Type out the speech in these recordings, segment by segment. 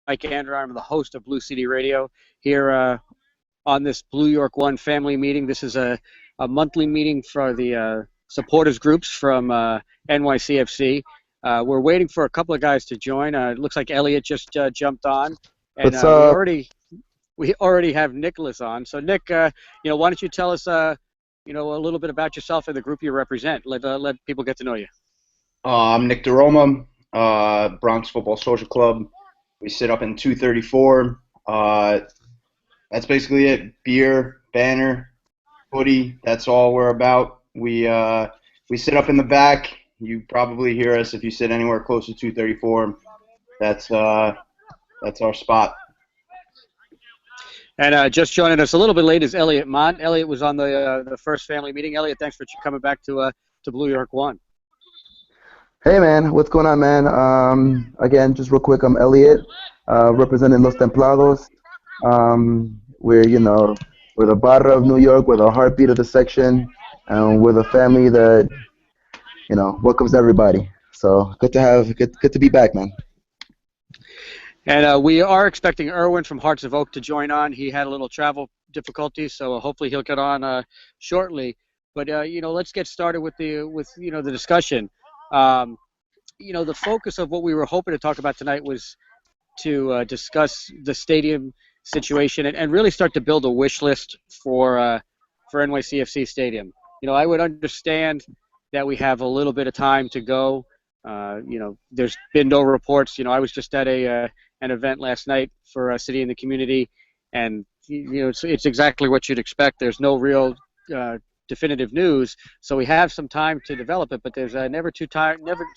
Mike Andrew. I'm the host of Blue City Radio here on this Blue York One family meeting. This is a monthly meeting for the supporters groups from NYCFC. We're waiting for a couple of guys to join. It looks like Elliot just jumped on, and What's up? we already have Nicholas on. So Nick, why don't you tell us a little bit about yourself and the group you represent? Let people get to know you. I'm Nick DeRoma, Bronx Football Social Club. We sit up in 234. That's basically it. Beer, banner, hoodie. That's all we're about. We sit up in the back. You probably hear us if you sit anywhere close to 234. That's our spot. And just joining us a little bit late is Elliot Mont. Elliot was on the first family meeting. Elliot, thanks for coming back to Blue York One. Hey man, what's going on, man? Again, just real quick, I'm Elliot, representing Los Templados. We're the Barra of New York, we're the heartbeat of the section, and we're the family that welcomes everybody. So good to be back, man. And we are expecting Erwin from Hearts of Oak to join on. He had a little travel difficulties, so hopefully he'll get on shortly. But let's get started with the discussion. The focus of what we were hoping to talk about tonight was to discuss the stadium situation and really start to build a wish list for NYCFC Stadium. I would understand that we have a little bit of time to go. There's been no reports. I was just at an event last night for a City in the Community, and it's exactly what you'd expect. There's no real definitive news, so we have some time to develop it, but there's it's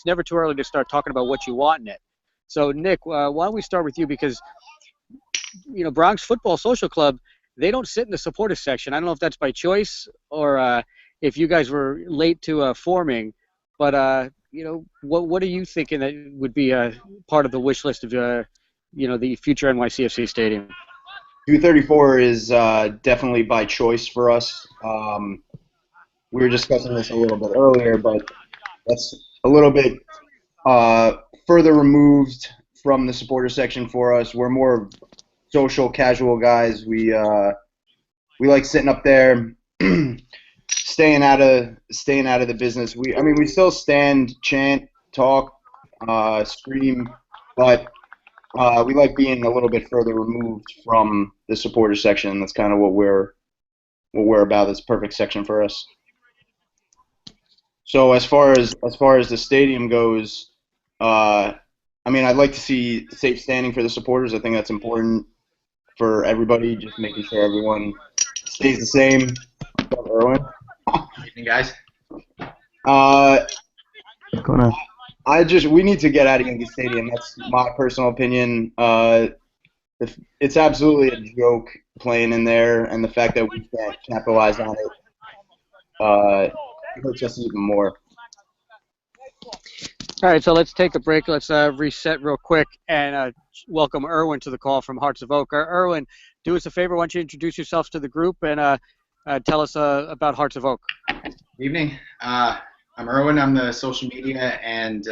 never too early to start talking about what you want in it. So Nick, why don't we start with you, because Bronx Football Social Club, they don't sit in the supporters section. I don't know if that's by choice or if you guys were late to forming, but what are you thinking that would be part of the wish list of the future NYCFC Stadium? 234 is definitely by choice for us. We were discussing this a little bit earlier, but that's a little bit further removed from the supporter section for us. We're more social, casual guys. We like sitting up there, staying out of the business. We still stand, chant, talk, scream, but we like being a little bit further removed from the supporter section. That's kind of what we're about. It's a perfect section for us. So as far as the stadium goes, I'd like to see safe standing for the supporters. I think that's important for everybody, just making sure everyone stays the same. What's up, Erwin? Hey guys. What's going on? We need to get out of Yankee Stadium. That's my personal opinion. It's absolutely a joke playing in there, and the fact that we can't capitalize on it hurts us even more. All right, so let's take a break. Let's reset real quick and welcome Erwin to the call from Hearts of Oak. Erwin, do us a favor. Why don't you introduce yourself to the group and tell us about Hearts of Oak. Good evening. I'm Erwin. I'm the social media and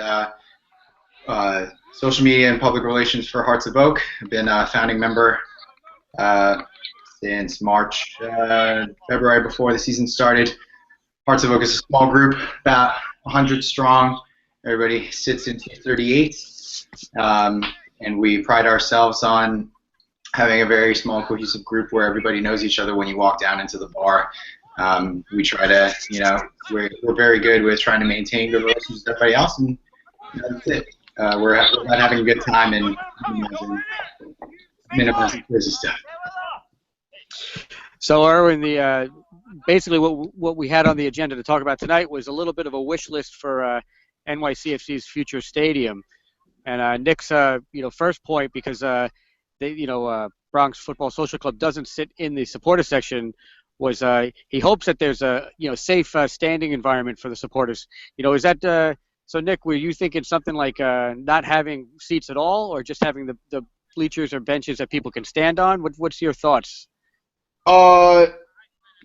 public relations for Hearts of Oak. I've been a founding member since March, February, before the season started. Hearts of Oak is a small group, about 100 strong. Everybody sits in 238, and we pride ourselves on having a very small, cohesive group where everybody knows each other when you walk down into the bar. We try to, we're very good with trying to maintain good relations with everybody else, and that's it. We're about having a good time and minimizing crazy stuff. So, Erwin, basically what we had on the agenda to talk about tonight was a little bit of a wish list for NYCFC's future stadium. And Nick's first point, because Bronx Football Social Club doesn't sit in the supporter section, was he hopes that there's a safe standing environment for the supporters. Is that so? Nick, were you thinking something like not having seats at all, or just having the bleachers or benches that people can stand on? What's your thoughts?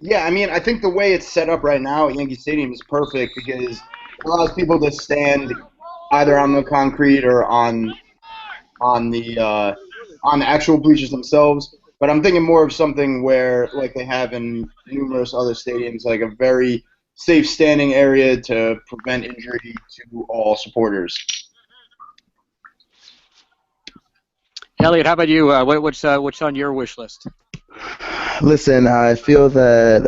Yeah, I think the way it's set up right now at Yankee Stadium is perfect because it allows people to stand either on the concrete or on the on the actual bleachers themselves, but I'm thinking more of something where, like they have in numerous other stadiums, like a very safe standing area to prevent injury to all supporters. Elliot, how about you? What's on your wish list? Listen, I feel that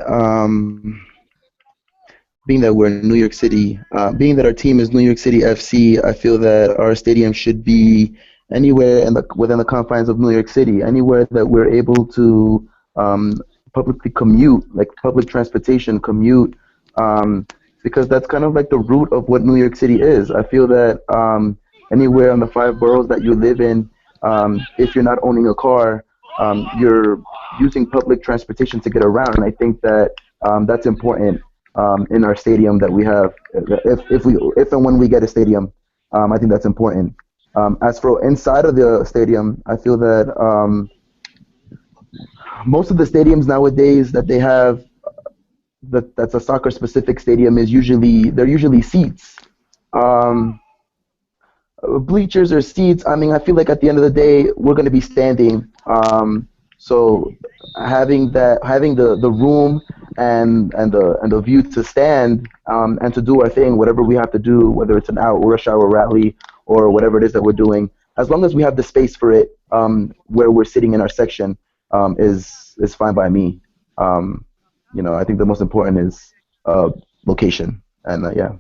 being that we're in New York City, being that our team is New York City FC, I feel that our stadium should be anywhere within the confines of New York City, anywhere that we're able to um, publicly commute, like public transportation commute, um, because that's kind of like the root of what New York City is. I feel that anywhere in the five boroughs that you live in, if you're not owning a car, you're using public transportation to get around, and I think that that's important in our stadium that we have. If and when we get a stadium, I think that's important. As for inside of the stadium, I feel that most of the stadiums nowadays that they have that's a soccer specific stadium is they're usually seats. Um, Bleachers or seats. I mean, I feel like at the end of the day, we're going to be standing. So having the room and the view to stand and to do our thing, whatever we have to do, whether it's an out rush hour rally or whatever it is that we're doing, as long as we have the space for it, where we're sitting in our section, is fine by me. I think the most important is location, and yeah.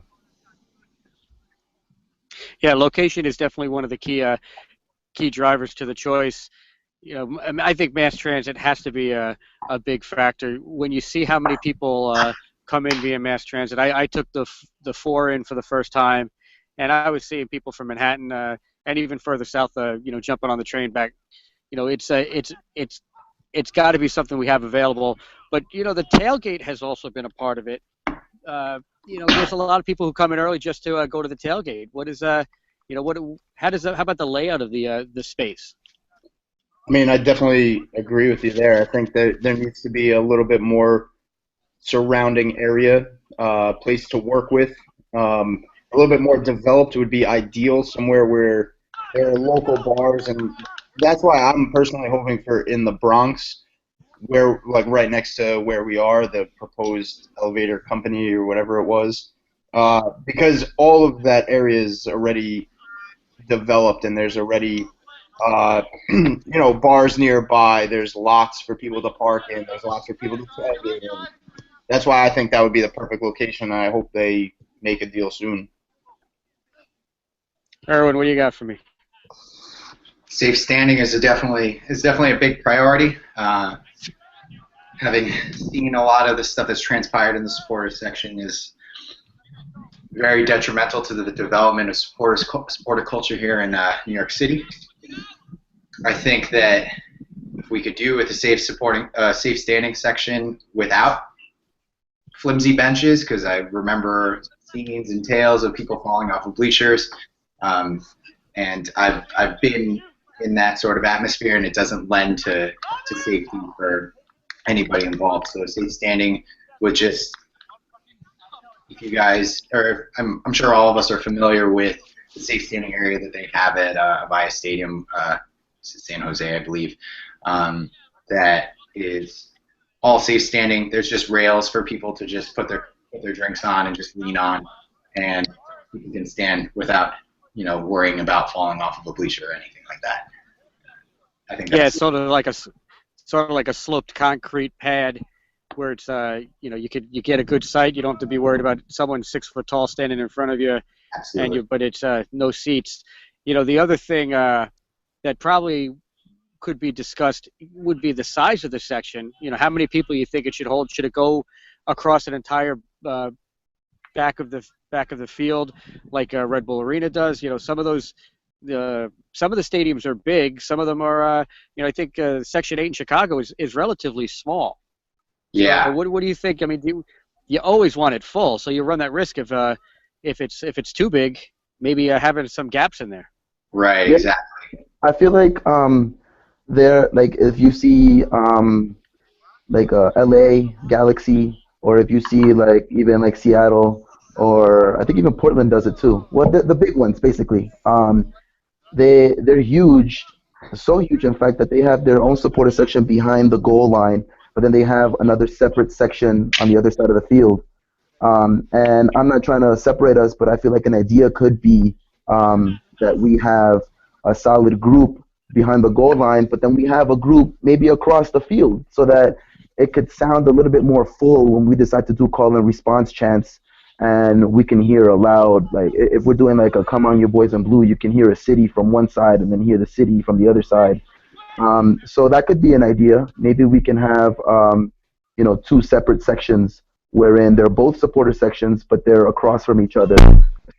Yeah, location is definitely one of the key drivers to the choice. I think mass transit has to be a big factor. When you see how many people come in via mass transit, I took the 4 in for the first time, and I was seeing people from Manhattan and even further south, jumping on the train back. It's got to be something we have available. But the tailgate has also been a part of it. There's a lot of people who come in early just to go to the tailgate. What is how about the layout of the space? I mean, I definitely agree with you there. I think that there needs to be a little bit more surrounding area, place to work with. A little bit more developed would be ideal, somewhere where there are local bars, and that's why I'm personally hoping for in the Bronx, where like right next to where we are, the proposed elevator company or whatever it was, because all of that area is already developed and there's already bars nearby. There's lots for people to park in. There's lots for people to tailgate in. That's why I think that would be the perfect location. And I hope they make a deal soon. Erwin, what do you got for me? Safe standing is definitely a big priority. Having seen a lot of the stuff that's transpired in the supporters section is very detrimental to the development of supporter culture here in New York City. I think that if we could do with a safe standing section without flimsy benches, because I remember scenes and tales of people falling off of bleachers, and I've been in that sort of atmosphere, and it doesn't lend to safety for anybody involved. So safe standing would just, if you guys, or I'm sure all of us are familiar with the safe standing area that they have at Avaya Stadium, San Jose, I believe, that is all safe standing. There's just rails for people to just put their drinks on and just lean on, and you can stand without worrying about falling off of a bleacher or anything like that. I think that's it's sort of like a sloped concrete pad where it's you get a good sight. You don't have to be worried about someone 6 foot tall standing in front of you, absolutely. but it's no seats. The other thing that probably could be discussed would be the size of the section. How many people you think it should hold? Should it go across an entire back of the field like Red Bull Arena does? Some of those. Some of the stadiums are big. Some of them are, I think Section 8 in Chicago is relatively small. Yeah. So what do you think? I mean, you always want it full, so you run that risk of if it's too big, maybe having some gaps in there. Right. Yeah. Exactly. I feel like if you see LA Galaxy, or if you see even Seattle, or I think even Portland does it too. Well, the big ones basically. They're huge, So huge, in fact, that they have their own supporter section behind the goal line, but then they have another separate section on the other side of the field. And I'm not trying to separate us, but I feel like an idea could be that we have a solid group behind the goal line, but then we have a group maybe across the field so that it could sound a little bit more full when we decide to do call and response chants. And we can hear a loud, like if we're doing like a "Come on, you boys in blue," you can hear a city from one side and then hear the city from the other side. So that could be an idea. Maybe we can have, two separate sections wherein they're both supporter sections, but they're across from each other,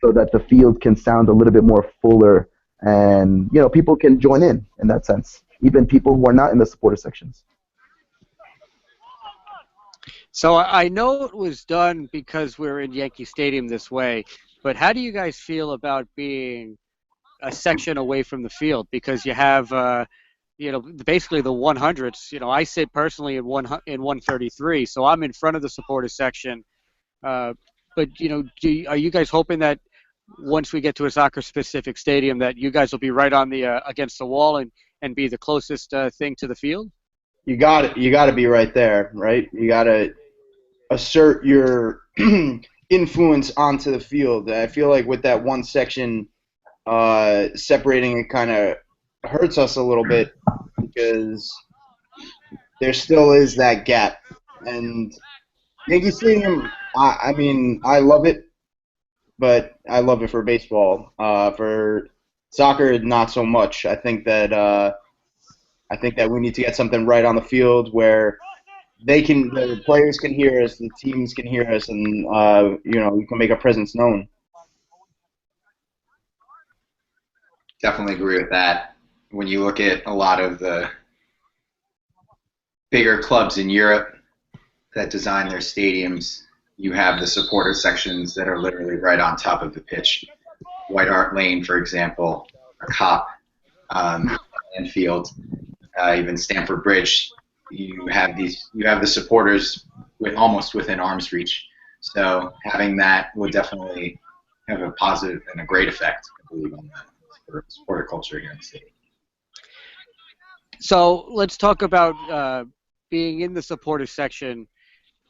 so that the field can sound a little bit more fuller, and people can join in that sense, even people who are not in the supporter sections. So I know it was done because we're in Yankee Stadium this way, but how do you guys feel about being a section away from the field? Because you have, basically the 100s. I sit personally in 133, so I'm in front of the supporter section. Uh, but are you guys hoping that once we get to a soccer-specific stadium, that you guys will be right on the against the wall and be the closest thing to the field? You got to be right there, right? You got to assert your influence onto the field. I feel like with that one section separating, it kind of hurts us a little bit because there still is that gap. And Yankee Stadium, I mean, I love it, but I love it for baseball. For soccer, not so much. I think that we need to get something right on the field where the players can hear us, the teams can hear us, and we can make our presence known. Definitely agree with that. When you look at a lot of the bigger clubs in Europe that design their stadiums, you have the supporter sections that are literally right on top of the pitch. White Hart Lane, for example, a cop, Anfield, even Stamford Bridge. You have the supporters almost within arm's reach. So having that would definitely have a positive and a great effect, I believe, on the supporter culture here in the city. So let's talk about being in the supporter section.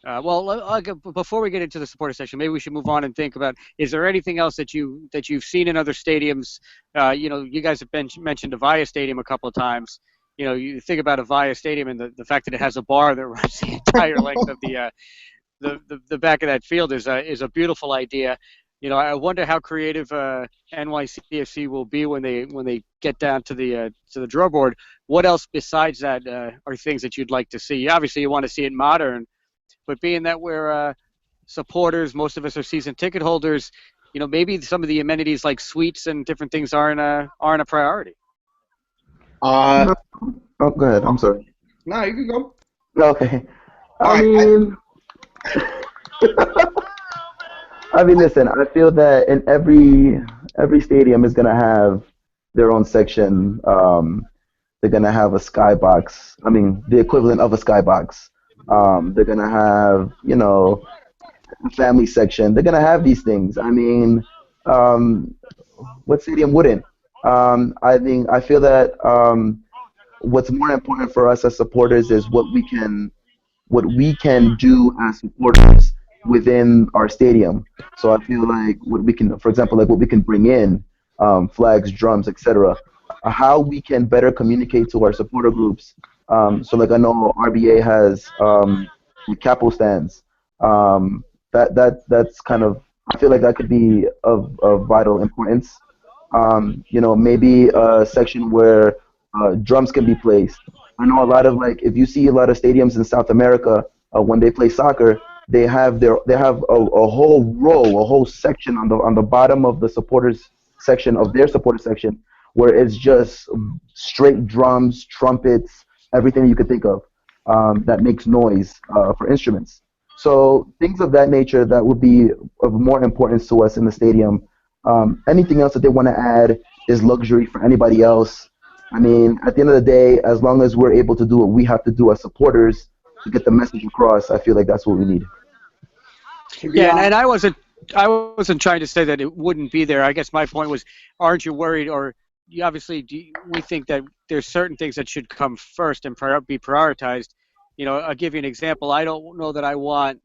Before we get into the supporter section, maybe we should move on and think about: is there anything else that you've seen in other stadiums? You guys have mentioned Avaya Stadium a couple of times. You think about Avaya Stadium and the fact that it has a bar that runs the entire length of the back of that field is a beautiful idea. I wonder how creative NYCFC will be when they get down to the draw board. What else besides that are things that you'd like to see? Obviously, you want to see it modern, but being that we're supporters, most of us are season ticket holders. Maybe some of the amenities like suites and different things aren't a priority. Uh, No, oh, go ahead. I'm sorry. no, you can go. Okay. All I right. mean, listen. I feel that in every stadium is gonna have their own section. They're gonna have a skybox. I mean, the equivalent of a skybox. They're gonna have, a family section. They're gonna have these things. I mean, um, what stadium wouldn't? I feel that what's more important for us as supporters is what we can do as supporters within our stadium. So I feel like what we can, for example, like what we can bring in, flags, drums, etc. How we can better communicate to our supporter groups. So like I know RBA has the capo stands. That's kind of, I feel like that could be of vital importance. Maybe a section where drums can be placed. I know a lot of, like, if you see a lot of stadiums in South America, when they play soccer, they have a whole row, a whole section on the bottom of the supporters section of their supporter section, where it's just straight drums, trumpets, everything you could think of that makes noise for instruments. So things of that nature that would be of more importance to us in the stadium. Anything else that they want to add is luxury for anybody else. I mean, at the end of the day, as long as we're able to do what we have to do as supporters to get the message across, I feel like that's what we need. To be Yeah, and honest, I wasn't trying to say that it wouldn't be there. I guess my point was, aren't you worried, or obviously we think that there's certain things that should come first and be prioritized. I'll give you an example. I don't know that I want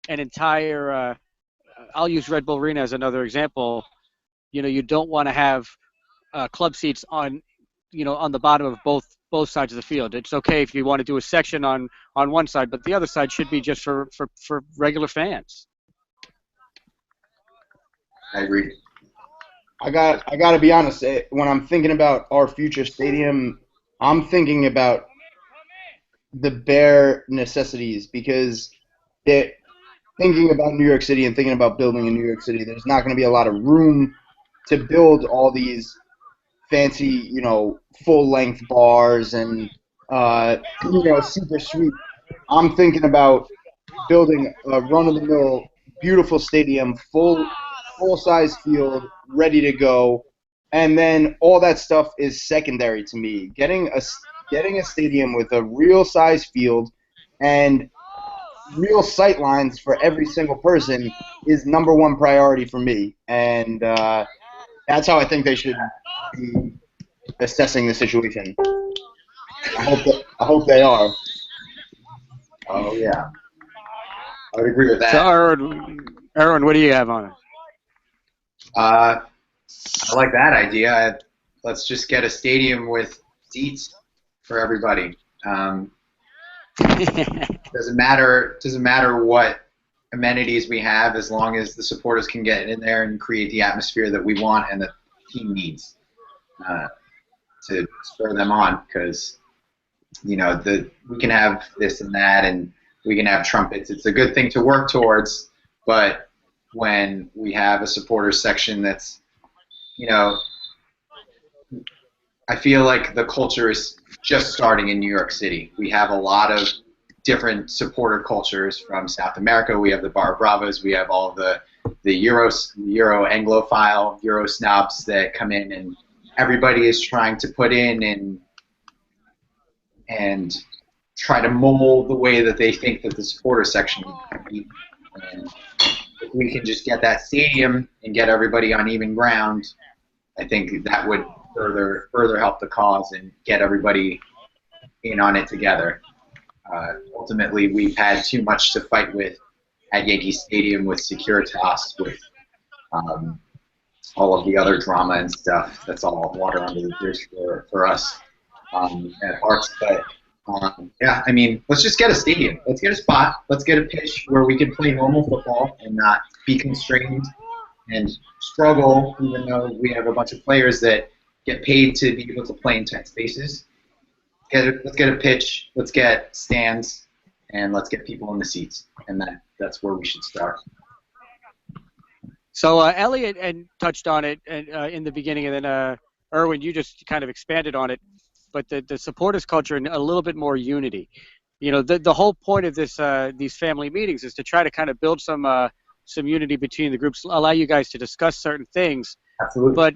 an entire. I'll use Red Bull Arena as another example. You don't want to have club seats on the bottom of both sides of the field. It's okay if you want to do a section on one side, but the other side should be just for regular fans. I agree. I got to be honest. When I'm thinking about our future stadium, I'm thinking about the bare necessities because thinking about New York City and thinking about building in New York City, there's not going to be a lot of room to build all these fancy, full-length bars and super sweet. I'm thinking about building a run-of-the-mill, beautiful stadium, full-size field, ready to go, and then all that stuff is secondary to me. Getting a stadium with a real-size field and real sight lines for every single person is number one priority for me, and that's how I think they should be assessing the situation. I hope they are. Oh yeah, I would agree with that. So, Erwin, what do you have on it? I like that idea. Let's just get a stadium with seats for everybody. Doesn't matter what amenities we have, as long as the supporters can get in there and create the atmosphere that we want and the team needs to spur them on. Because we can have this and that, and we can have trumpets. It's a good thing to work towards, but when we have a supporters section that's, I feel like the culture is just starting in New York City. We have a lot of different supporter cultures from South America. We have the Bar Bravos. We have all the Euro Anglophile, Euro snobs that come in, and everybody is trying to put in and try to mold the way that they think that the supporter section can be. And if we can just get that stadium and get everybody on even ground, I think that would further help the cause and get everybody in on it together. Ultimately, we've had too much to fight with at Yankee Stadium with Securitas, with all of the other drama and stuff. That's all water under the bridge for us at Hearts. But yeah, I mean, let's just get a stadium. Let's get a spot. Let's get a pitch where we can play normal football and not be constrained and struggle, even though we have a bunch of players that get paid to be able to play in tight spaces. Let's get a pitch, let's get stands, and let's get people in the seats. And that's where we should start. So Elliot touched on it in the beginning, and then Erwin, you just kind of expanded on it. But the supporters culture and a little bit more unity. The whole point of these family meetings is to try to kind of build some unity between the groups, allow you guys to discuss certain things. Absolutely. But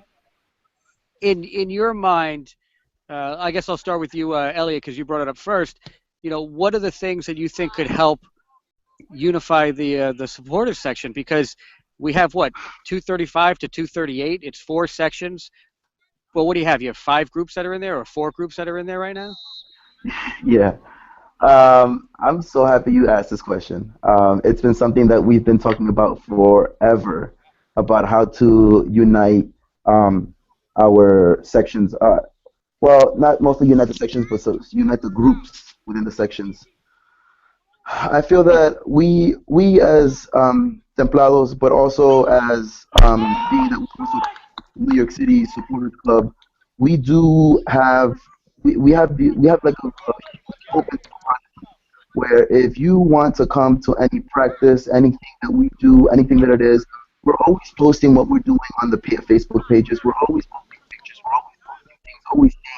in your mind, I guess I'll start with you, Elliot, because you brought it up first. What are the things that you think could help unify the supporters section? Because we have 235 to 238. It's 4 sections. Well, what do you have? You have 5 groups that are in there, or 4 groups that are in there right now? Yeah. I'm so happy you asked this question. It's been something that we've been talking about forever, about how to unite our sections. Well, not mostly unite the sections, but unite the groups within the sections. I feel that we as Templados, but also as being that we're also New York City Supporters Club, we do have we have like a open where if you want to come to any practice, anything that we do, anything that it is, we're always posting what we're doing on the Facebook pages. We're always posting pictures. We're always posting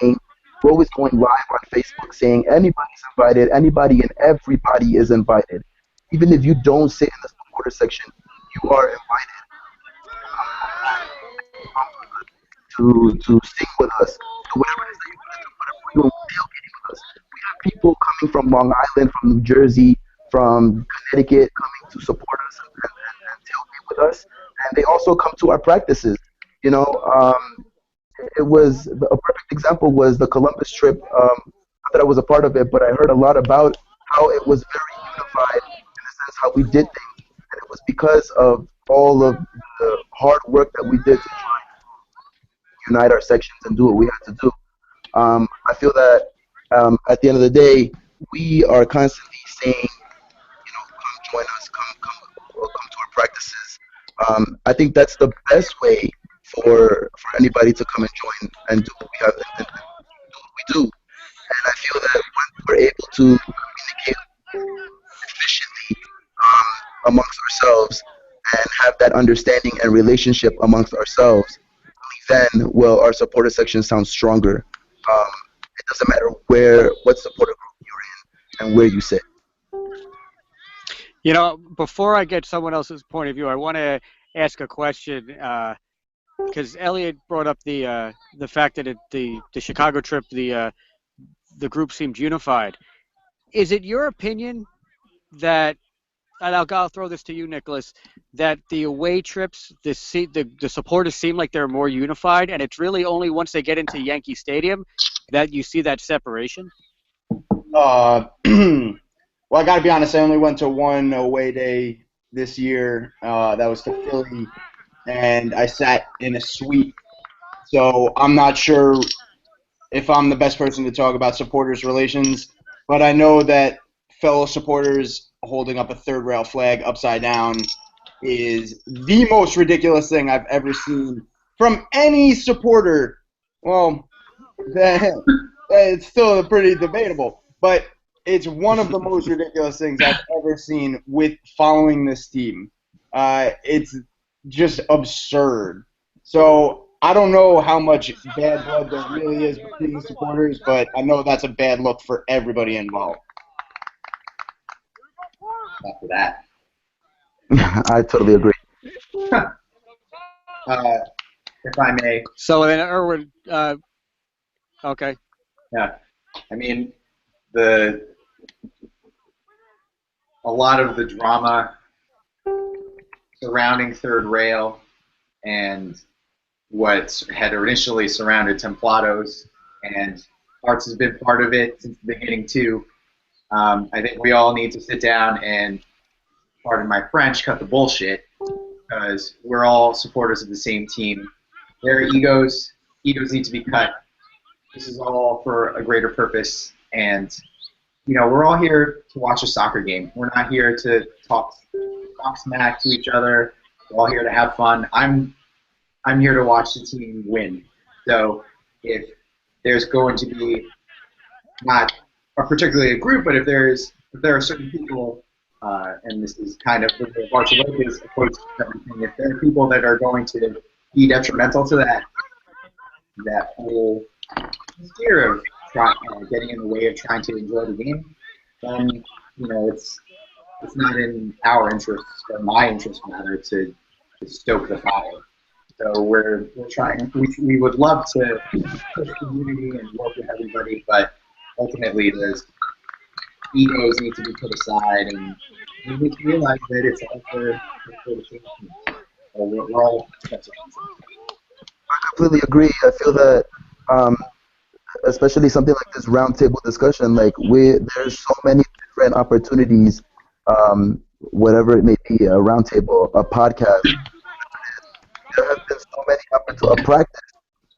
things. We're always going live on Facebook saying anybody's invited. Anybody and everybody is invited. Even if you don't sit in the supporter section, you are invited to sing with us, to whatever it is that you want to do, whatever we're doing, tailgating with us. We have people coming from Long Island, from New Jersey, from Connecticut, coming to support us and tailgate with us, and they also come to our practices. it was a perfect example was the Columbus trip. Not that I was a part of it, but I heard a lot about how it was very unified in the sense how we did things, and it was because of all of the hard work that we did to try to unite our sections and do what we had to do. I feel that at the end of the day, we are constantly saying, come join us, come to our practices. I think that's the best way for anybody to come and join and do what we have and do what we do. And I feel that when we're able to communicate efficiently amongst ourselves and have that understanding and relationship amongst ourselves, then will our supporter section sound stronger. Um, it doesn't matter what supporter group you're in and where you sit. You know, before I get someone else's point of view, I want to ask a question because Elliot brought up the fact that the Chicago trip the group seemed unified. Is it your opinion that, and I'll throw this to you, Nicholas, that the away trips, the supporters seem like they're more unified, and it's really only once they get into Yankee Stadium that you see that separation? Well, I got to be honest. I only went to one away day this year. That was to Philly, and I sat in a suite. So I'm not sure if I'm the best person to talk about supporters' relations, but I know that fellow supporters holding up a third rail flag upside down is the most ridiculous thing I've ever seen from any supporter. Well, it's still pretty debatable, but it's one of the most ridiculous things I've ever seen with following this team. It's just absurd. So I don't know how much bad blood there really is between the supporters, but I know that's a bad look for everybody involved. After that. I totally agree. If I may. So then, Erwin, okay. Yeah. I mean, a lot of the drama surrounding third rail and what had initially surrounded Templados, and Arts has been part of it since the beginning too. I think we all need to sit down and, pardon my French, cut the bullshit, because we're all supporters of the same team. There are egos need to be cut. This is all for a greater purpose, and we're all here to watch a soccer game. We're not here to talk smack to each other. We're all here to have fun. I'm here to watch the team win. So if there's going to be not particularly a group, but if there are certain people, and this is kind of the Barcelona's approach to everything, if there are people that are going to be detrimental to that whole sphere of getting in the way of trying to enjoy the game, then it's not in our interest or my interest rather to stoke the fire. So we're trying. We would love to push community and work with everybody, but ultimately there's egos need to be put aside, and we need to realize that it's all for the team. So we're all. I completely agree. I feel that, especially something like this roundtable discussion, like there's so many different opportunities, whatever it may be, a roundtable, a podcast. There have been so many opportunities, practice,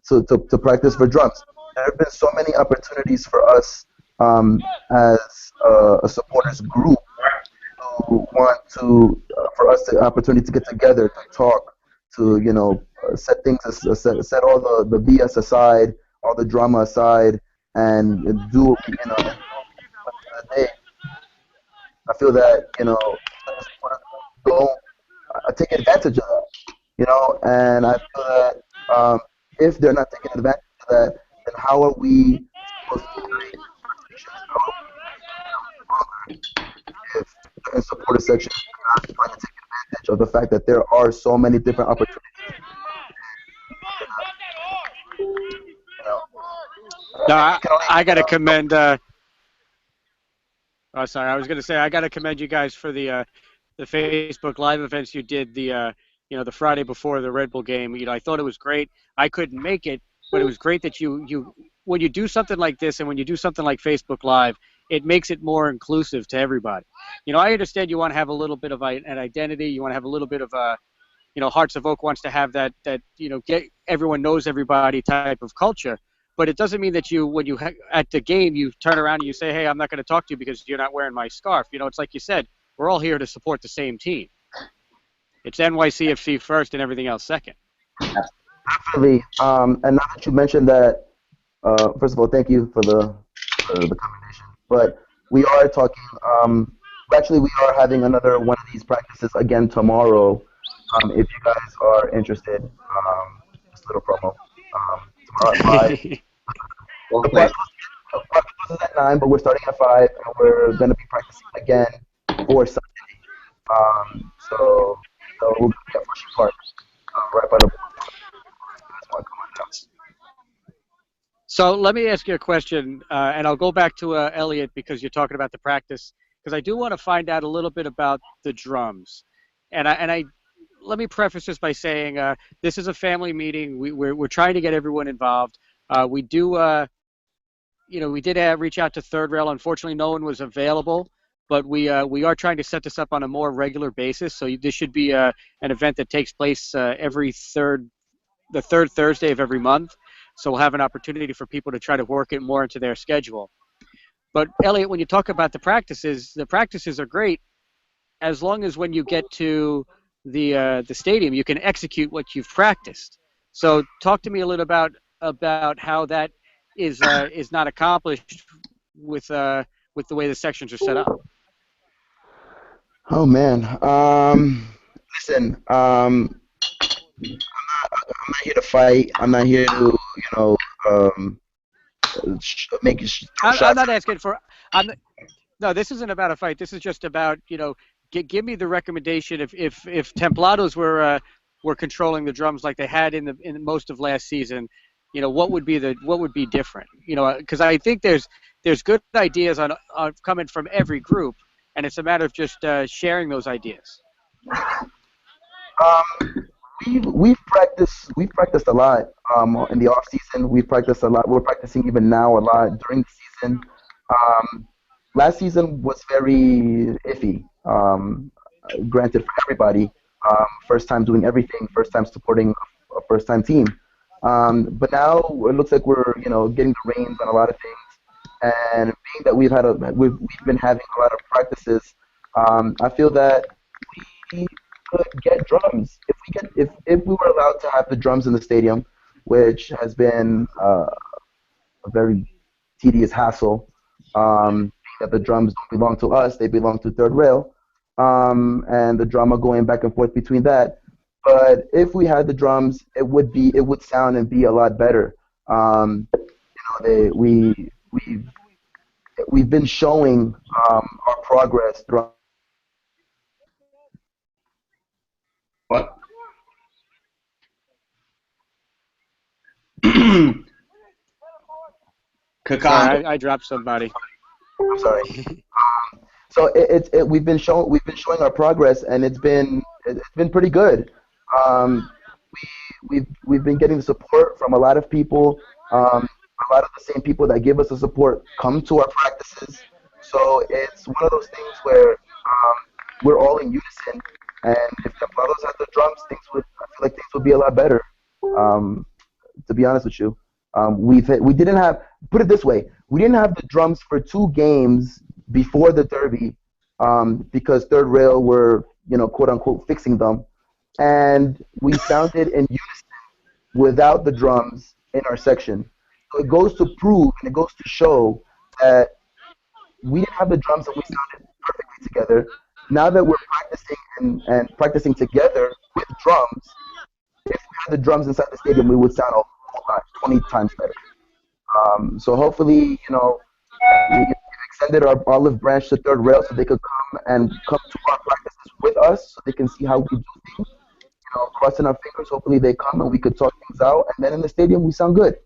to practice for drums. There have been so many opportunities for us as a supporters group who want to, for us the opportunity to get together, to talk, to set things, set all the BS aside, all the drama aside, and do at the end of the day. I feel that don't take advantage of that, and I feel that if they're not taking advantage of that, then how are we supposed to create if certain supporter sections are not trying to take advantage of the fact that there are so many different opportunities? No, I got to commend. Sorry, I was going to say I got to commend you guys for the Facebook Live events you did the Friday before the Red Bull game. I thought it was great. I couldn't make it, but it was great that you when you do something like this and when you do something like Facebook Live, it makes it more inclusive to everybody. I understand you want to have a little bit of an identity. You want to have a little bit of a, Hearts of Oak wants to have that get everyone knows everybody type of culture. But it doesn't mean that when you at the game, you turn around and you say, hey, I'm not going to talk to you because you're not wearing my scarf. It's like you said, we're all here to support the same team. It's NYCFC first and everything else second. Definitely. And now that you mentioned that, first of all, thank you for the commendation. But we are talking. Actually, we are having another one of these practices again tomorrow. If you guys are interested, just a little promo. Tomorrow at 5. Well The played. park closes at 9, but we're starting at 5, and we're going to be practicing again for Sunday. So we're going to be at Flushing Park, right by the boardwalk. You guys want to come on down? So let me ask you a question, and I'll go back to Elliot because you're talking about the practice, because I do want to find out a little bit about the drums. And I let me preface this by saying this is a family meeting. We're trying to get everyone involved. We do, we did reach out to Third Rail. Unfortunately, no one was available, but we are trying to set this up on a more regular basis. So this should be an event that takes place the third Thursday of every month. So we'll have an opportunity for people to try to work it more into their schedule. But Elliot, when you talk about the practices are great as long as when you get to the stadium, you can execute what you've practiced. So talk to me a little about how that is not accomplished with the way the sections are set up. Oh man. Listen. I'm not here to fight. I'm not here to, make throw I'm shots. not asking for. No, this isn't about a fight. This is just about give me the recommendation if Templados were controlling the drums like they had in most of last season, what would be different? Because I think there's good ideas on coming from every group, and it's a matter of just sharing those ideas. Um, we've practiced a lot in the off season. We've practiced a lot. We're practicing even now a lot during the season. Last season was very iffy. Granted for everybody, first time doing everything, first time supporting a first time team. But now it looks like we're getting the reins on a lot of things. And being that we've been having a lot of practices, I feel that we could get drums if we were allowed to have the drums in the stadium, which has been a very tedious hassle. That the drums don't belong to us; they belong to Third Rail, and the drama going back and forth between that. But if we had the drums, it would sound and be a lot better. We've been showing our progress throughout. What? Kakan. Sorry, I dropped somebody. I'm sorry. So we've been showing our progress, and it's been pretty good. Um, we've been getting the support from a lot of people. A lot of the same people that give us the support come to our practices. So it's one of those things where we're all in unison. And if Templados had the drums, I feel like things would be a lot better. Um, to be honest with you, we didn't have, put it this way, we didn't have the drums for 2 games before the derby because Third Rail were quote unquote fixing them, and we sounded in unison without the drums in our section. So it goes to prove and it goes to show that we didn't have the drums and we sounded perfectly together. Now that we're practicing and practicing together with drums, if we had the drums inside the stadium, we would sound a whole lot, 20 times better. So hopefully, we extended our olive branch to Third Rail so they could come to our practices with us so they can see how we do things. Crossing our fingers, hopefully they come and we could talk things out. And then in the stadium, we sound good.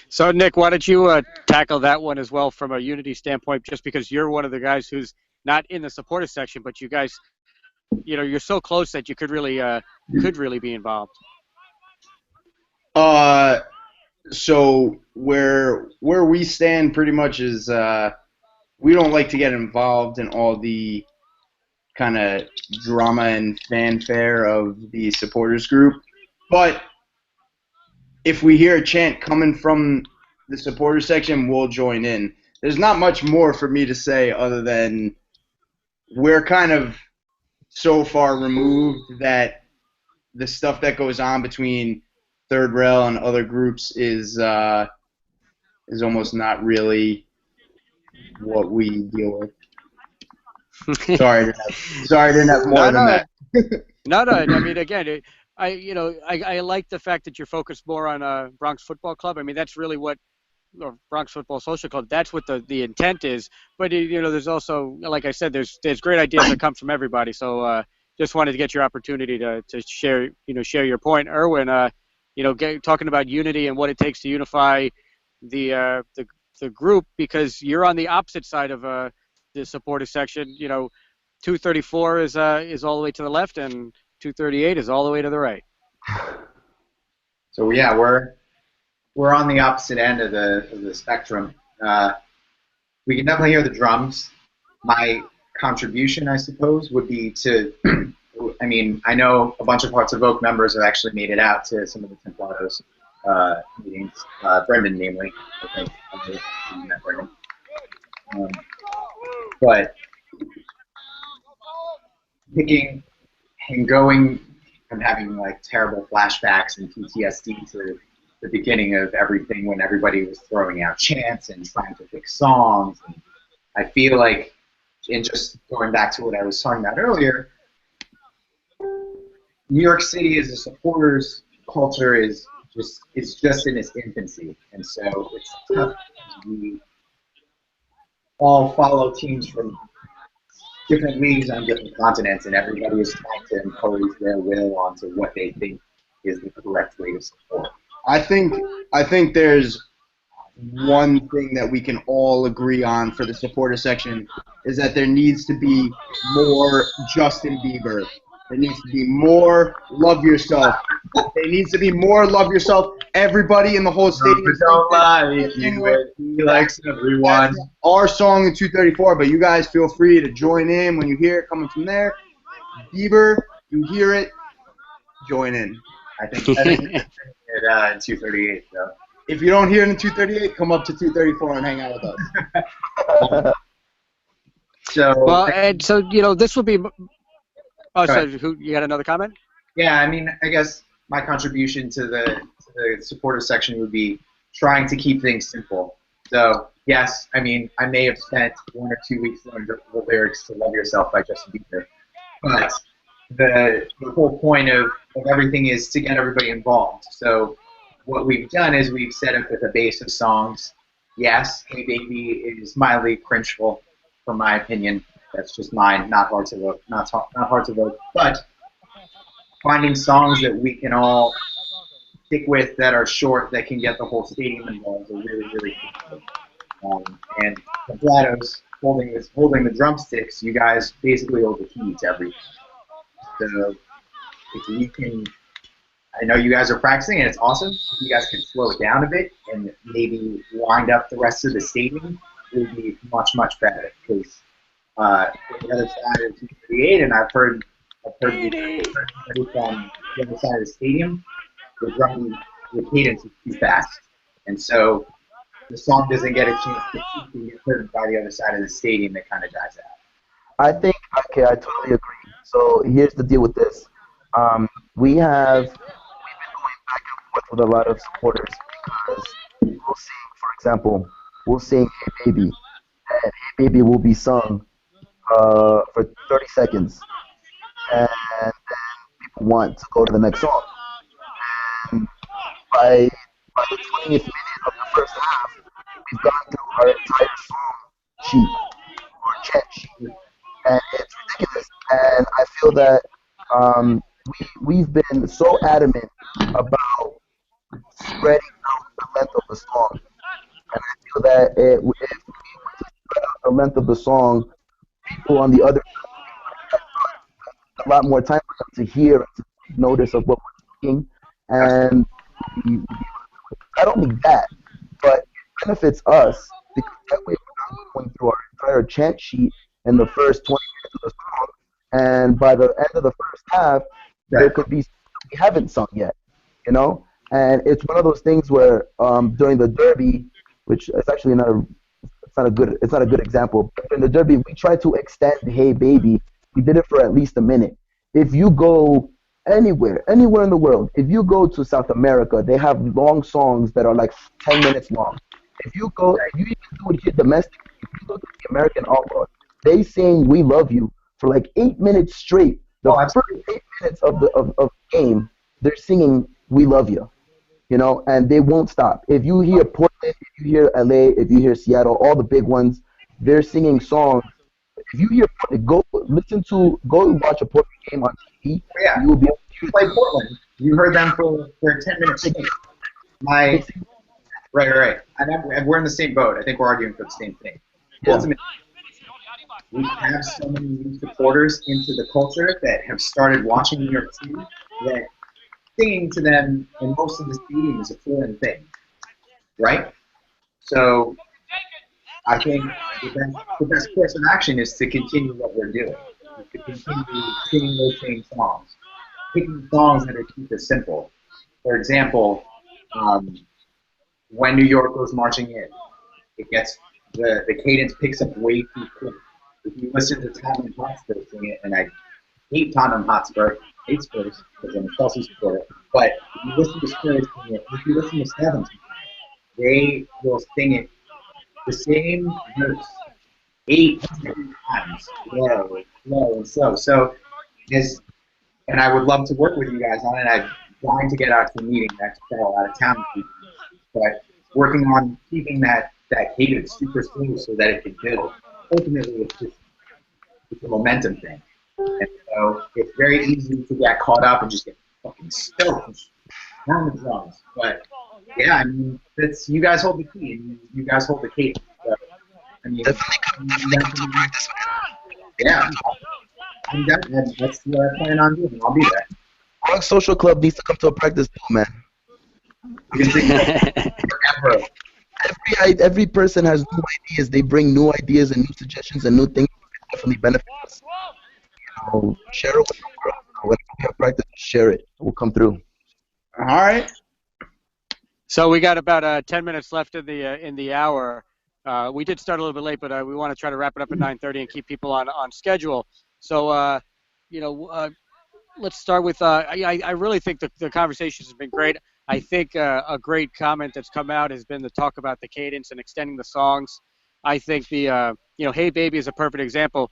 So, Nick, why don't you tackle that one as well from a unity standpoint, just because you're one of the guys who's not in the supporter section, but you guys, you're so close that you could really be involved. So where we stand pretty much is we don't like to get involved in all the kind of drama and fanfare of the supporters group. But if we hear a chant coming from the supporter section, we'll join in. There's not much more for me to say other than we're kind of so far removed that the stuff that goes on between Third Rail and other groups is almost not really what we deal with. Sorry, I didn't have more No, than no, that. no. I mean, again, I like the fact that you're focused more on Bronx Football Club. I mean, that's really what or Bronx Football Social Club. That's what the intent is. But there's also, like I said, there's great ideas that come from everybody. So just wanted to get your opportunity to share share your point, Erwin. Talking about unity and what it takes to unify the group, because you're on the opposite side of the supporter section. 234 is all the way to the left, and 238 is all the way to the right. So yeah, we're on the opposite end of the spectrum. We can definitely hear the drums. My contribution, I suppose, would be to. I mean, I know a bunch of Hearts of Oak members have actually made it out to some of the Templados meetings. Brendan, namely, I think. I met Brendan. But picking and going and having like terrible flashbacks and PTSD to the beginning of everything when everybody was throwing out chants and trying to pick songs. And I feel like, and just going back to what I was talking about earlier, New York City as a supporters culture is just in its infancy, and so it's tough. We all follow teams from different leagues on different continents, and everybody is trying to impose their will onto what they think is the correct way to support. I think there's one thing that we can all agree on for the supporter section is that there needs to be more Justin Bieber. There needs to be more love yourself. There needs to be more love yourself. Everybody in the whole stadium. Don't lie, he likes everyone. That's our song in 234, but you guys feel free to join in when you hear it coming from there. Bieber, you hear it, join in. I think it in 238 though. If you don't hear it in 238, come up to 234 and hang out with us. So this will be. Oh, so Right. you got another comment? Yeah, I mean, I guess my contribution to the supporter section would be trying to keep things simple. So, yes, I mean, I may have spent 1 or 2 weeks learning the lyrics to Love Yourself by Justin Bieber, but the whole point of everything is to get everybody involved. So what we've done is we've set up with a base of songs. Yes, Hey Baby is mildly cringeful, from my opinion. That's just mine, not hard to vote, not hard to vote. But finding songs that we can all stick with that are short, that can get the whole stadium involved, are really, really cool. And the Blados holding the drumsticks, you guys basically hold the key to everything. So if you can, I know you guys are practicing and it's awesome. If you guys can slow it down a bit and maybe wind up the rest of the stadium, it would be much, much better. Because the other side of 238, and I've heard everybody from the other side of the stadium, the cadence is too fast, and so the song doesn't get a chance to get heard by the other side of the stadium. It kind of dies out. I think, okay, I totally agree. So here's the deal with this. We've been going back and forth with a lot of supporters because we'll sing, for example, we'll sing Hey Baby, and Hey Baby will be sung for 30 seconds, and then people want to go to the next song. And by the 20th minute of the first half, we've gone through our entire song sheet or chant sheet, and it's ridiculous. And I feel that we've been so adamant about spreading out the length of the song, and I feel that if we were to spread out the length of the song, people on the other side a lot more time for them to hear and to take notice of what we're thinking, and Not only that, but it benefits us because that way we're not going through our entire chant sheet in the first 20 minutes of the song, and by the end of the first half, there Right. could be songs we haven't sung yet, you know. And it's one of those things where during the Derby, which is actually not a it's not a good example. But in the Derby, we tried to extend "Hey Baby." We did it for at least a minute. If you go anywhere in the world, if you go to South America, they have long songs that are like 10 minutes long. If you even do it here domestically, if you look at the American Outlaws, they sing "We Love You" for like 8 minutes straight. The Oh, first absolutely. 8 minutes of the game, they're singing "We Love You," and they won't stop. If you hear Portland, if you hear LA, if you hear Seattle, all the big ones, they're singing songs. If you hear Portland, go watch a Portland game on TV, Yeah. and you will be able You play Portland. You heard them for 10 minutes to straight. they My sing, right. And we're in the same boat. I think we're arguing for the same thing. yeah, Ultimately, we have so many new supporters into the culture that have started watching New York City that singing to them in most of the stadium is a foreign thing, right? So I think the best course of action is to continue what we're doing, is to continue singing those same songs, picking songs that are super simple. For example, um, when New York goes marching in, it gets the cadence picks up way too quick. If you listen to Tottenham Hotspur sing it, and I hate Tottenham Hotspur, hate Spurs because I'm a Chelsea supporter, but if you listen to Spurs sing it, if you listen to Sevens, they will sing it the same verse 8 times, slow, and slow. So as and I would love to work with you guys on it. I'm trying to get out to a meeting next fall out of town, but working on keeping that cadence super smooth so that it can build. Ultimately, it's a momentum thing, and so it's very easy to get caught up and just get fucking stoked and pound the drums. But yeah, I mean, it's you guys hold the key and you guys hold the cadence. So, I mean, definitely come to a practice. yeah, that's what I plan on doing. I'll be there. Our social club needs to come to a practice too, man. You can sing forever. Every person has new ideas. They bring new ideas and new suggestions and new things that definitely benefit us. Share it with them, bro. When we have practice, share it. We'll come through. All right. So we got about 10 minutes left in the hour. We did start a little bit late, but we want to try to wrap it up at 9:30 and keep people on schedule. So you know, let's start with. I really think the conversation has been great. I think a great comment that's come out has been the talk about the cadence and extending the songs. I think the "Hey Baby" is a perfect example.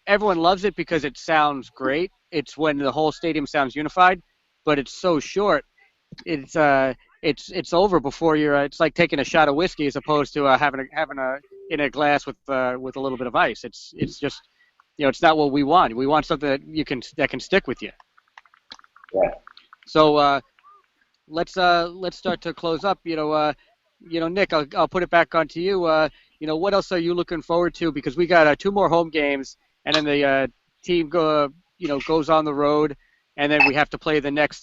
Everyone loves it because it sounds great. It's when the whole stadium sounds unified, but it's so short. It's it's over before you're. It's like taking a shot of whiskey as opposed to having a in a glass with a little bit of ice. It's just it's not what we want. We want something that can stick with you. Yeah. So let's start to close up. Nick, I'll put it back onto you. What else are you looking forward to? Because we got two more home games, and then the team goes on the road, and then we have to play the next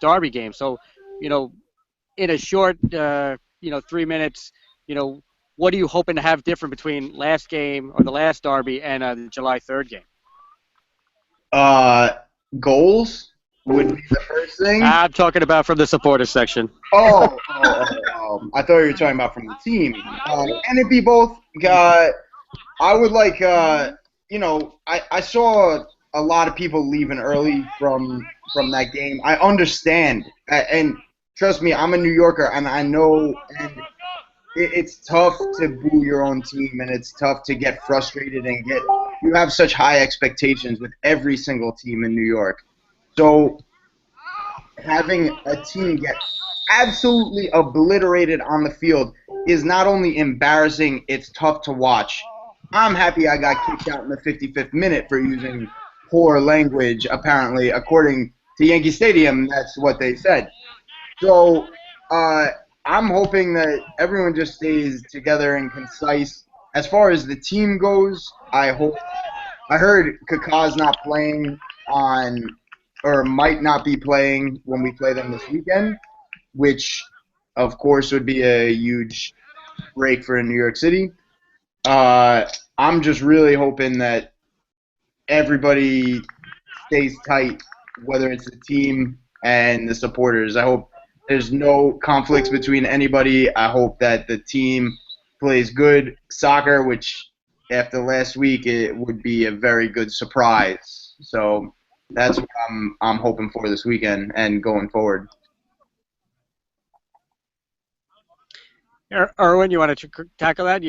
Derby game. So, you know, in a short 3 minutes, what are you hoping to have different between last game or the last Derby and the July 3rd game? Uh, Goals would be the first thing. I'm talking about from the supporters section. I thought you were talking about from the team. Can it be both? I would like, I saw a lot of people leaving early from that game. I understand, and trust me, I'm a New Yorker, and I know, and it's tough to boo your own team, and it's tough to get frustrated and you have such high expectations with every single team in New York. So having a team get absolutely obliterated on the field is not only embarrassing, it's tough to watch. I'm happy I got kicked out in the 55th minute for using poor language, apparently. According to Yankee Stadium, that's what they said. So I'm hoping that everyone just stays together and concise. As far as the team goes, I heard Kaka's not playing or might not be playing when we play them this weekend. which of course would be a huge break for New York City. I'm just really hoping that everybody stays tight, whether it's the team and the supporters. I hope there's no conflicts between anybody. I hope that the team plays good soccer, which after last week it would be a very good surprise. So that's what I'm hoping for this weekend and going forward. Erwin, you want to tackle that?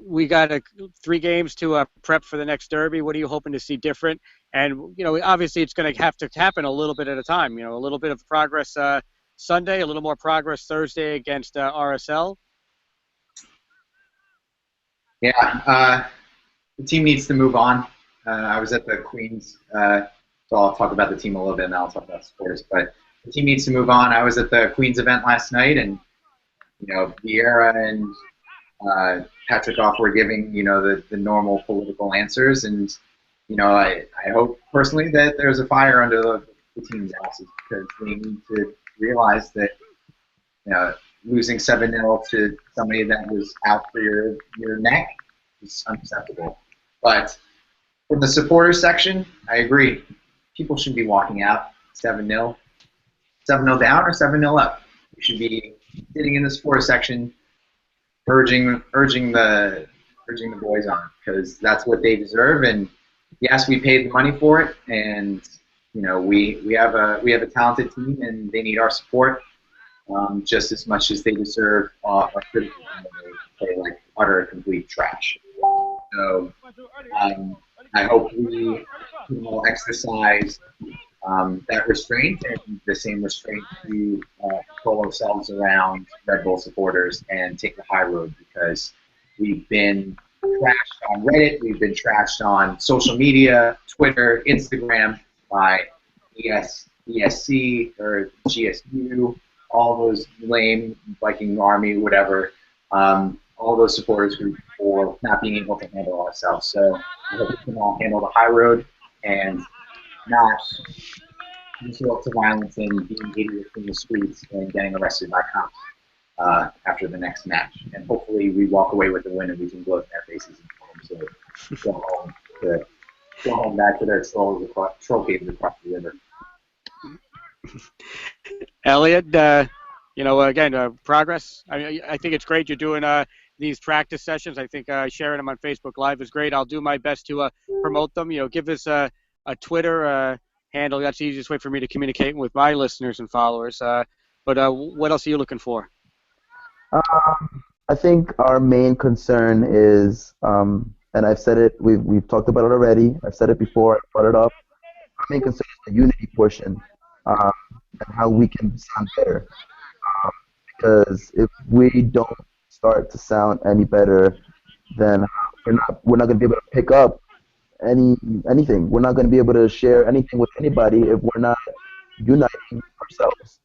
We got 3 games to prep for the next derby. What are you hoping to see different? And obviously it's going to have to happen a little bit at a time. A little bit of progress Sunday, a little more progress Thursday against RSL. Yeah, the team needs to move on. I was at the Queens, so I'll talk about the team a little bit, and I'll talk about sports. But the team needs to move on. I was at the Queens event last night, and Vieira and Patrick Off were giving the normal political answers, and I hope personally that there's a fire under the team's asses, because they need to realize that losing 7-0 to somebody that was out for your neck is unacceptable. But from the supporters section, I agree. People shouldn't be walking out 7-0. 7-0 down or 7-0 up. We should be sitting in the supporters section urging the boys on, because that's what they deserve. And yes, we paid the money for it, and we have a talented team, and they need our support just as much as they deserve our criticism when they play like utter complete trash. So I hope we exercise that restraint and the same restraint to control ourselves around Red Bull supporters and take the high road, because we've been trashed on Reddit, we've been trashed on social media, Twitter, Instagram by ESC or GSU, all those lame Viking Army, whatever, all those supporters groups for not being able to handle ourselves. So I hope we can all handle the high road and not resort to violence and being idiots in the streets and getting arrested by cops after the next match. And hopefully we walk away with the win and we can blow it in their faces and go home back to their troll caves across the river. Elliot, again, progress. I think it's great you're doing these practice sessions. I think sharing them on Facebook Live is great. I'll do my best to promote them. Give us a Twitter handle. That's the easiest way for me to communicate with my listeners and followers. But what else are you looking for? I think our main concern is, and I've said it, we've talked about it already. I've said it before, I brought it up. Our main concern is the unity portion, and how we can sound better. Because if we don't start to sound any better, then we're not going to be able to pick up anything. We're not going to be able to share anything with anybody if we're not uniting ourselves.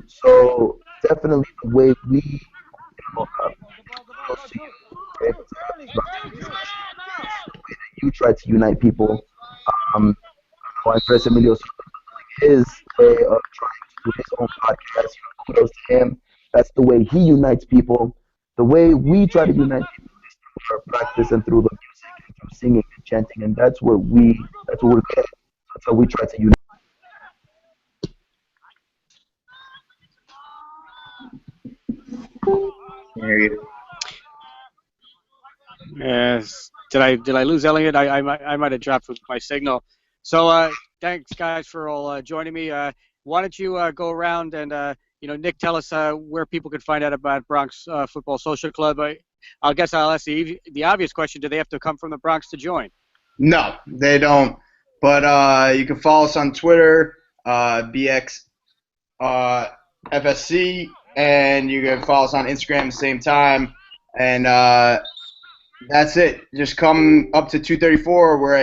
So definitely the way we you try to unite people. Andres Emilio, his way of trying to do his own podcast, kudos to him. That's the way he unites people. The way we try to unite people is through our practice and through the music and through singing and chanting, and that's what we're good at. That's how we try to unite. Yes. Did I lose Elliot? I might have dropped with my signal. So thanks guys for all joining me. Why don't you go around and Nick, tell us where people can find out about Bronx Football Social Club. I'll ask the obvious question: do they have to come from the Bronx to join? No, they don't. But you can follow us on Twitter, BX FSC, and you can follow us on Instagram at the same time. And that's it. Just come up to 234. We're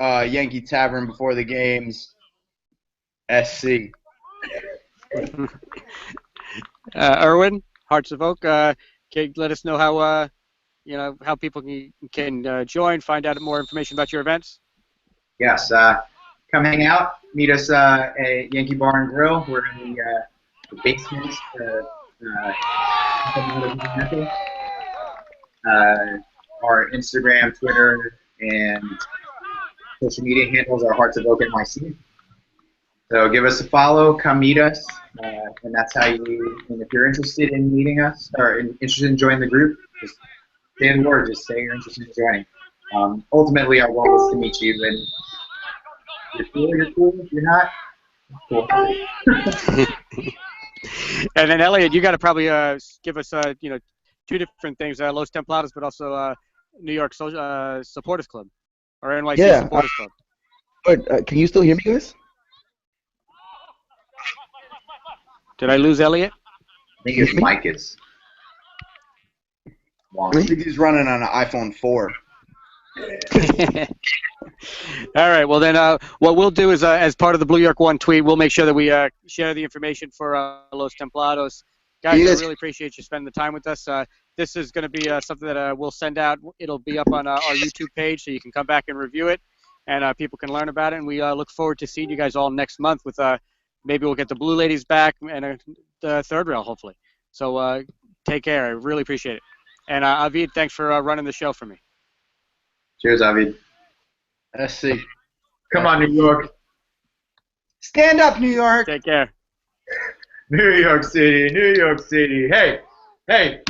at Yankee Tavern before the games. SC. Erwin, Hearts of Oak, can you let us know how how people can join, find out more information about your events? Yes, come hang out. Meet us at Yankee Bar and Grill. We're in the the basement, our Instagram, Twitter, and social media handles are Hearts of Oak NYC. So give us a follow, come meet us, and that's how you. And if you're interested in meeting us or interested in joining the group, just say the word. Just say you're interested in joining. Ultimately, our goal is to meet you, and if you're cool, you're cool. If you're not, cool. And then Elliot, you got to probably give us two different things: Los Templados, but also New York Supporters Club or NYC Yeah. Supporters Club. Can you still hear me, guys? Did I lose Elliot? I think his mic is. I think he's running on an iPhone 4. All right. Well, then what we'll do is, as part of the Blue York One tweet, we'll make sure that we share the information for Los Templados. Guys, I really appreciate you spending the time with us. This is going to be something that we'll send out. It'll be up on our YouTube page, so you can come back and review it, and people can learn about it. And we look forward to seeing you guys all next month with maybe we'll get the Blue Ladies back and the third rail, hopefully. So take care. I really appreciate it. And Avid, thanks for running the show for me. Cheers, Avid. SC. Come on, New York. Stand up, New York. Take care. New York City, New York City. Hey, hey.